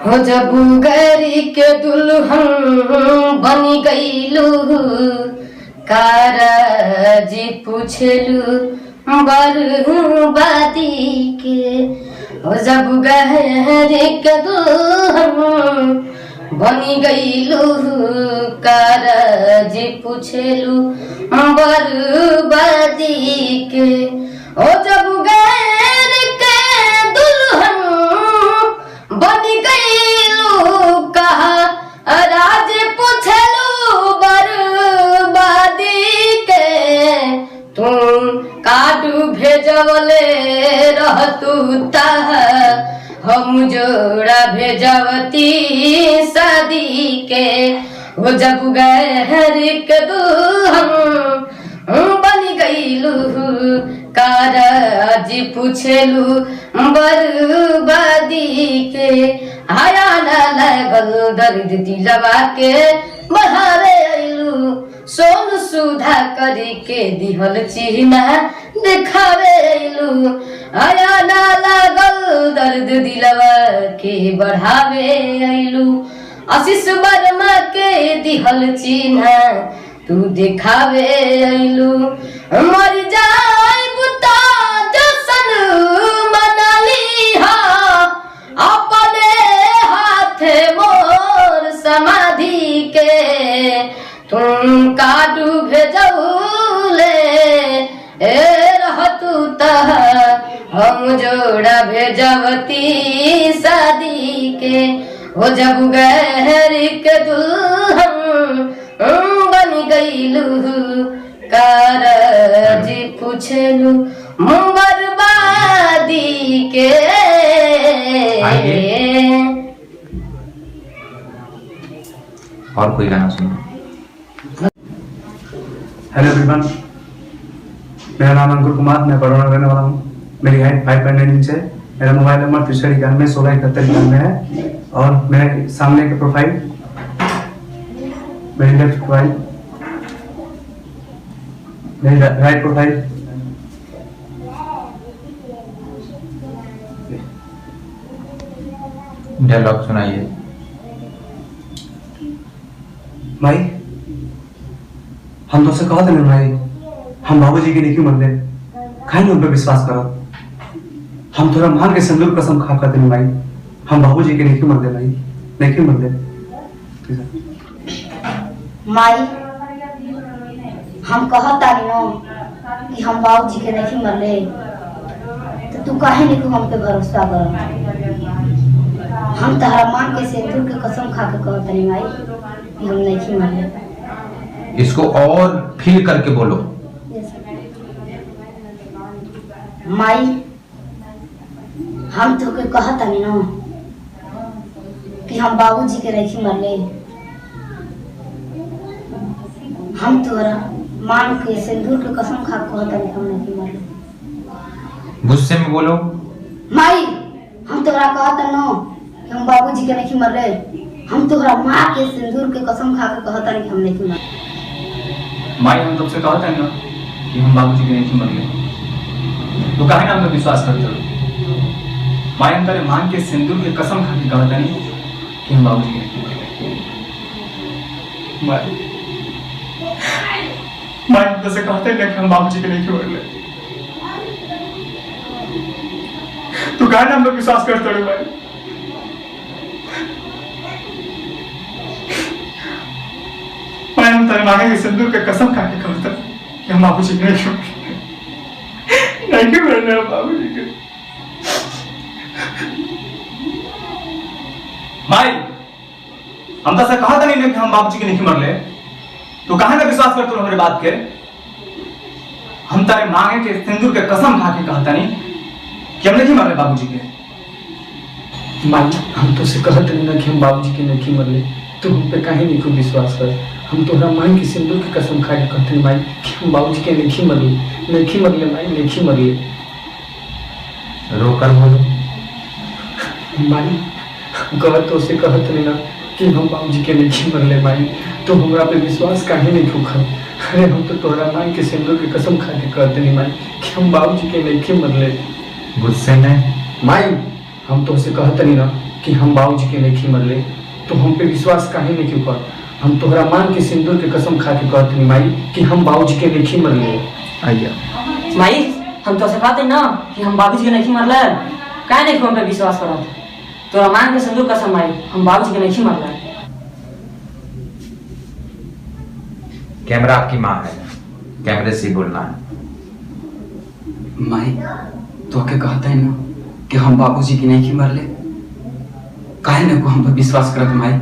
हो जब गरी के दुल्हन बनी गईलू कारजी पूछलू बर्बादी के। हो जब गरी के दुल्हन बनी गईलू कारजी पूछलू बर्बादी के। हो जब गरी के दुल्हन बनी गईलू कहा राज पूछलू बर्बादी के। तुम काटू भेजवले रहतू तह हम जोड़ा भेजवती शादी के। वो जब गहर के दुल्हन बनी गईलू कारज पूछलू बर्बादी के। आया न लगल दर्द दिलवा के बहारे अइलू सोन सुधा करी के दिहल चिन्ह दिखावे अइलू। आया न लगल दर्द दिलवा के बढ़ावे अइलू आशीष वर्मा के दिहल चिन्ह तू दिखावे अइलू। मर जाए बुता जसन मनली हा अपने हाथे मोर समाधि के। तुम काटू भेजौले रहतू तह हम जोड़ा भेजवती शादी के। हो जब गहर के दुल्हन बनी गईलू कारज पूछलू बर्बादी के। और कोई गाना सुनो। हेलो एवरीवन, मेरा नाम अंकुर कुमार, मैं बड़ौना रहने वाला हूँ। मेरी हाइट 5.9 इंच है। मेरा मोबाइल नंबर 6391 1671 है। और मेरे सामने का प्रोफाइल, मेरी लेफ्ट प्रोफाइल, मेरी राइट प्रोफाइल। डायलॉग सुनाइए। भाई हम तो से कहा था ना भाई, हम बाबूजी की नहीं मरले खाई उन पर विश्वास करो। हम थोड़ा मान के सिंदूर कसम खा कर भाई, हम बाबूजी के नहीं मरले भाई, नहीं मरले। माई हम कहता नहीं कि हम बाबूजी के नहीं मरले, तो तू काहे नहीं को हम पे भरोसा कर। हम तहरा मान के सिंदूर के कसम खा के कहता नहीं माई कि हम नहीं मरले। इसको और फील करके बोलो। माई हम तो के कहता नहीं ना कि हम बाबूजी के नहीं मरले। हम तोरा मान के सिंदूर के कसम खा के कहता नहीं हम नहीं मरले। गुस्से में बोलो। माई हम तोरा कहता ना कि हम बाबूजी के नहीं मरले। हम तोरा माँ के सिंदूर के कसम खा के कहता नहीं हम नहीं मरले। माई हम तुमसे कहता है ना कि हम बाबूजी के नहीं मरले, तो काहे ना हम लोग विश्वास करते हो। माई हम तेरे मान के सिंदूर के कसम खा के कहता नहीं कि हम बाबूजी के नहीं मरले। माई हम तुमसे कहते हैं कि हम बाबूजी के नहीं मरले, तो काहे ना हम लोग विश्वास करते हो। माई हम तेरे मांगे के सिंदूर के कसम खा के कहता कि हम बाबूजी के नहीं मरले बाबूजी के। माई हम तो कहा था नहीं कि हम बाबूजी के नहीं मरले, तो काहे ना विश्वास करते हो हमारे बात के। हम तेरे मांगे के सिंदूर के कसम खा के कहता नहीं कि हम नहीं मरले बाबूजी के। माई हम तो से कहते नहीं ना कि हम बाबूजी के नहीं मरले, तू हम पे काहे नहीं को विश्वास कर। हम तोहरा माई की सिंदूर की कसम खा के कहते हैं माई कि हम बाबूजी के नहीं मरले, नहीं मरले माई, नहीं मरले। रोकर बोलो। माई गलत तो से कहत नहीं ना कि हम बाबूजी के नहीं मरले माई, तो हमरा पे विश्वास काहे नहीं ठोकर। अरे हम तो तोहरा माई के सिंदूर की कसम खा के कहते नहीं माई कि हम बाबूजी के नहीं मरले। गुस्से में माई हम तो से कहते नहीं ना कि हम बाबूजी के नहीं मरले तो हम पे विश्वास काहे नहीं क्यों कर? हम तोहरा मांग के सिंदूर के कसम खा के कहत नहीं माई कि हम बाबूजी के नहीं मरले। आइया माई हम तो कहते ना कि हम बाबूजी के नहीं मरले, काहे नहीं हम पे विश्वास करत? तोरा मांग के सिंदूर कसम माई हम बाबूजी के नहीं मरले। कैमरा आपकी माँ है, कैमरे से बोलना है। माई तो के कहता है ना कि हम बाबूजी की नहीं मरले, काहे ने को हम पे विश्वास करत माई?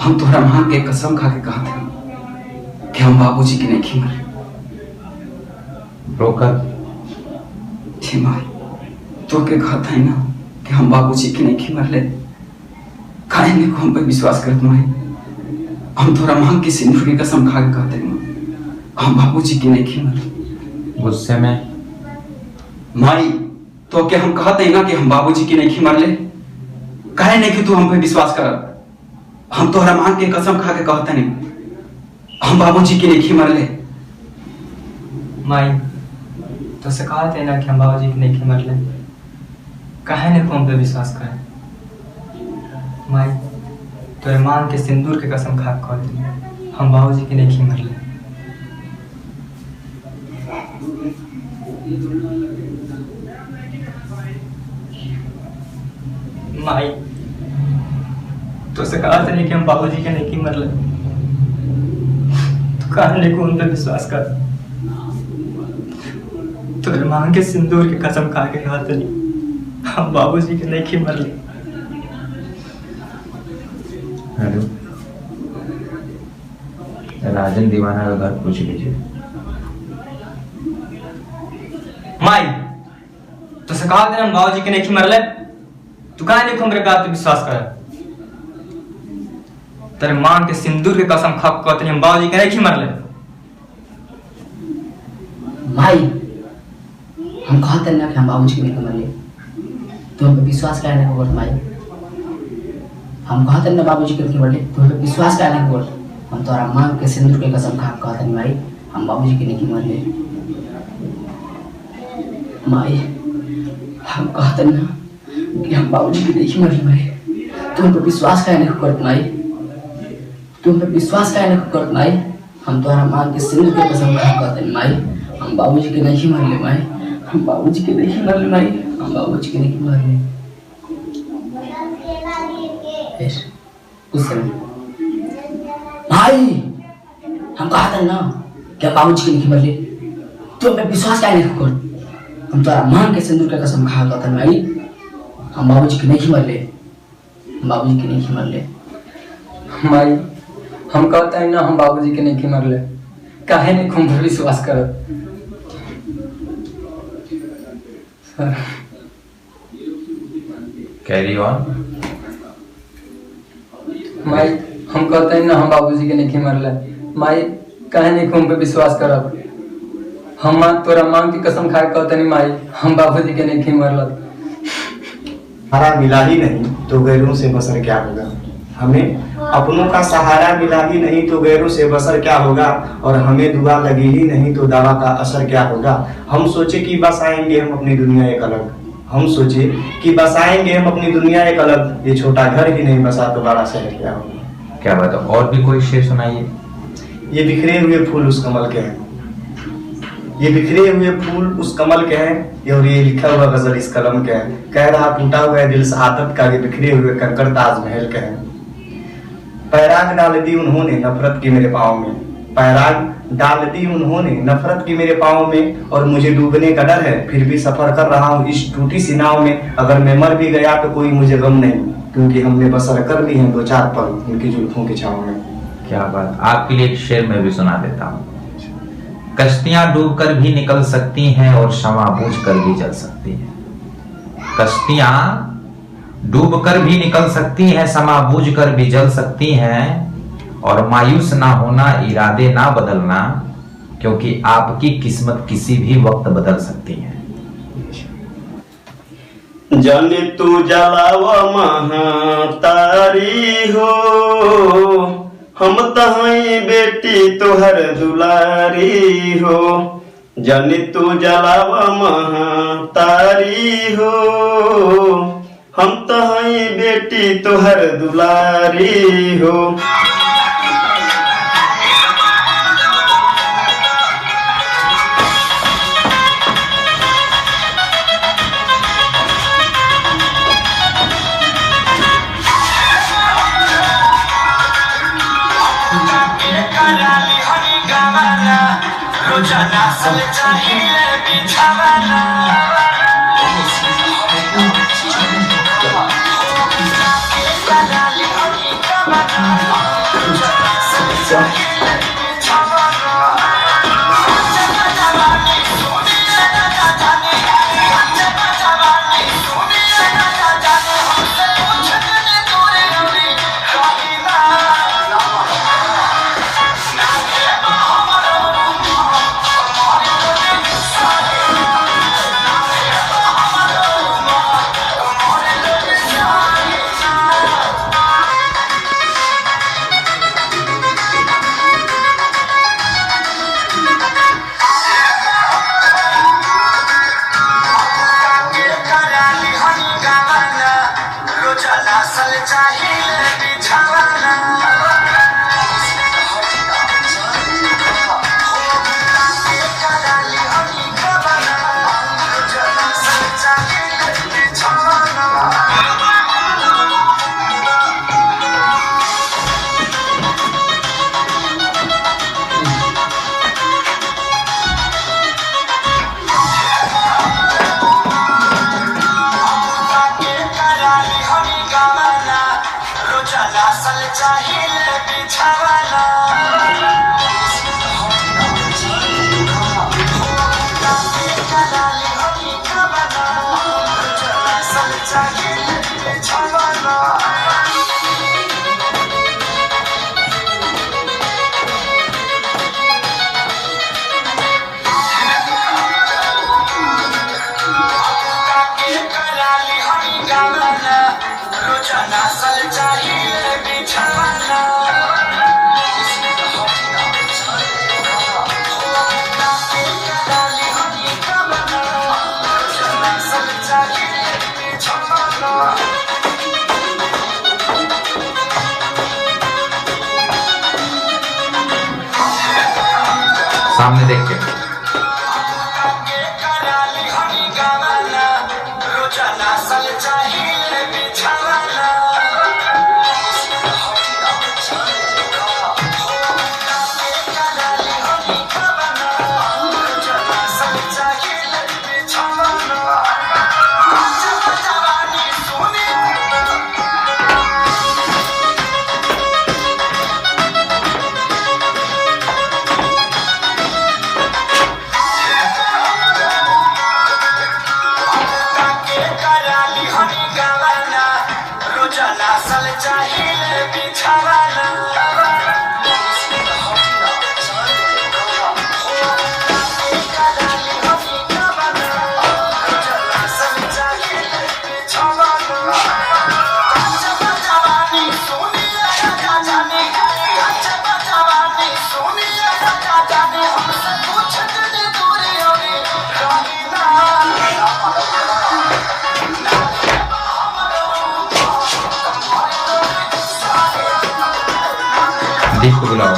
हम तोहरा मां के कसम खा के कहते हैं कि हम बाबूजी की नहीं मरले। ब्रोकर जी माई तो के कहता है ना कि हम बाबूजी की नहीं मरले, काहे ने को हम पे विश्वास करत माई? हम तोहरा मां की सिंदूर की कसम खा के कहते हैं हम बाबूजी की नहीं मरले। गुस्से में माई तो के हम कहते हैं ना कि हम बाबूजी की नहीं मरले, काहे नहीं कि तू हम पे विश्वास कर? हम तोहरा मांग के कसम खा के कहते नहीं हम बाबूजी की नहीं मरले। माई तो से कहा थे ना कि हम बाबूजी की नहीं मरले, काहे ने हम पे विश्वास करे? माई तोरे मांग के सिंदूर के कसम खा के कहते हम बाबूजी की नहीं मरले। माई तो से कहा था कि हम बाबूजी के नहीं मरले, तो कहने को उन पे विश्वास कर। तो मांग के सिंदूर के कसम खा के कहा था हम बाबूजी के नहीं मरले। हेलो, राजन दीवाना का घर पूछ लीजिए। माई तो से कहा था हम बाबूजी के नहीं मरले, तू कहा नहीं हमरे बात पे विश्वास कर? तेरे मां के सिंदूर के कसम खा के कहते हम बाबूजी के नहीं मरले। भाई हम कहते ना कि हम बाबूजी के नहीं मरले, तो हम पे विश्वास काहे नहीं करत माई? हम कहते ना बाबूजी के नहीं मरले, तो हम पे विश्वास काहे नहीं करत? हम तोरा मां के सिंदूर के कसम खा के कहते माई हम बाबूजी के नहीं मरले। माई हम कहते ना कि हम बाबूजी के नहीं मरले माई, तुम पे विश्वास काहे नहीं करत माई? तुम पे विश्वास काहे नहीं करत माई? हम तोरा मां के सिंदूर के कसम खा के कहते माई हम बाबूजी के नहीं मरले माई, हम बाबूजी के नहीं मरले माई, हम बाबूजी के नहीं मरले। उस समय भाई हम कहा था ना कि हम बाबूजी के नहीं मरले, तुम पे विश्वास काहे नहीं करत? हम तोरा मां के सिंदूर के कसम खा के कहते माई हम बाबूजी के नहीं मरले, हम बाबूजी के नहीं मरले। माई हम कहते हैं ना हम बाबूजी के नहीं मरले, काहे नहीं हम पे विश्वास करत? Sir carry on. माई हम कहते हैं ना हम बाबूजी के नहीं मरले, माई काहे नहीं हम पे विश्वास करब? हम तोरा मांग की कसम खा के कहते नहीं माई हम बाबूजी के नहीं मरल। सहारा मिला ही नहीं तो गैरों से बसर क्या होगा? हमें अपनों का सहारा मिला ही नहीं तो गैरों से बसर क्या होगा? और हमें दुआ लगी ही नहीं तो दवा का असर क्या होगा? हम सोचे कि बसाएंगे हम अपनी दुनिया एक अलग, हम सोचे कि बसाएंगे हम अपनी दुनिया एक अलग, ये छोटा घर ही नहीं बसा तो बड़ा शहर क्या होगा? क्या बात है, और भी कोई शेर सुनाइए। ये बिखरे हुए फूल उस कमल के हैं, ये बिखरे हुए फूल उस कमल के हैं, और ये लिखा हुआ गजल इस कलम के है। कह रहा टूटा हुआ है दिल सआदत का, ये बिखरे हुए कंकड़ ताजमहल के हैं। पैराग डाल दी उन्होंने नफरत की मेरे पाँव में, पैराग डाल दी उन्होंने नफरत की मेरे पाँव में, और मुझे डूबने का डर है फिर भी सफर कर रहा हूँ इस टूटी सी नाव में। अगर मैं मर भी गया तो कोई मुझे गम नहीं, क्योंकि हमने बसर कर ली है 2-4 पल उनकी जुल्फों की छाँव में। क्या बात, आपके लिए एक शेर मैं भी सुना देता हूँ। कश्तियां डूबकर भी निकल सकती हैं और शमा बूझकर भी जल सकती हैं। कश्तियां डूबकर भी निकल सकती हैं, शमा बूझकर भी जल सकती हैं, और मायूस ना होना, इरादे ना बदलना, क्योंकि आपकी किस्मत किसी भी वक्त बदल सकती है। जाने तू जलावा महातारी हो, हम तहाई बेटी तोहर दुलारी हो। जाने तू जलावा महातारी हो, हम तो हई बेटी तोहर दुलारी हो। सामने देख के दीप को बुलाओ।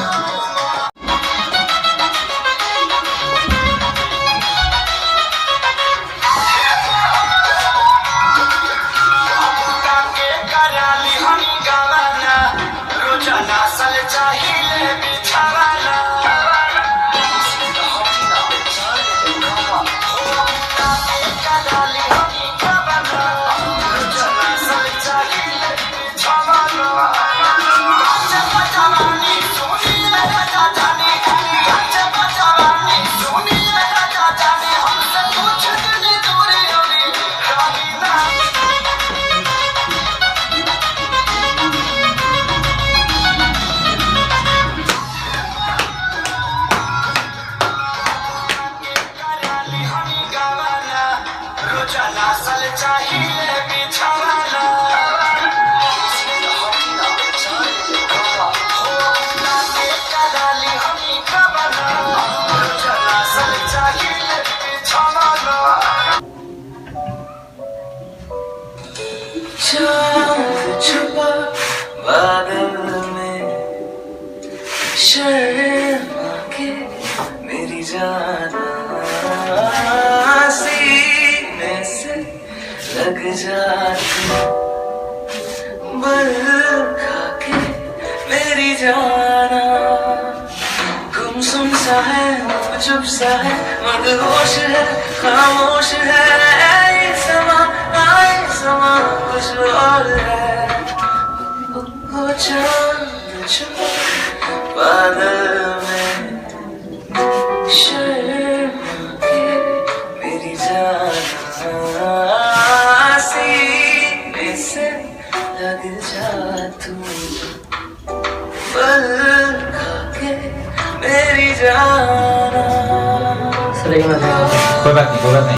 जा बल खाके मेरी जाना गुमसुम सा है चुप सा है मदहोश है खामोश है ये समा कुछ और है वो चांद जो बादल में शर्मा के मेरी जाना सीने से लग जा तू पल खाके मेरी जाना कोई बात नहीं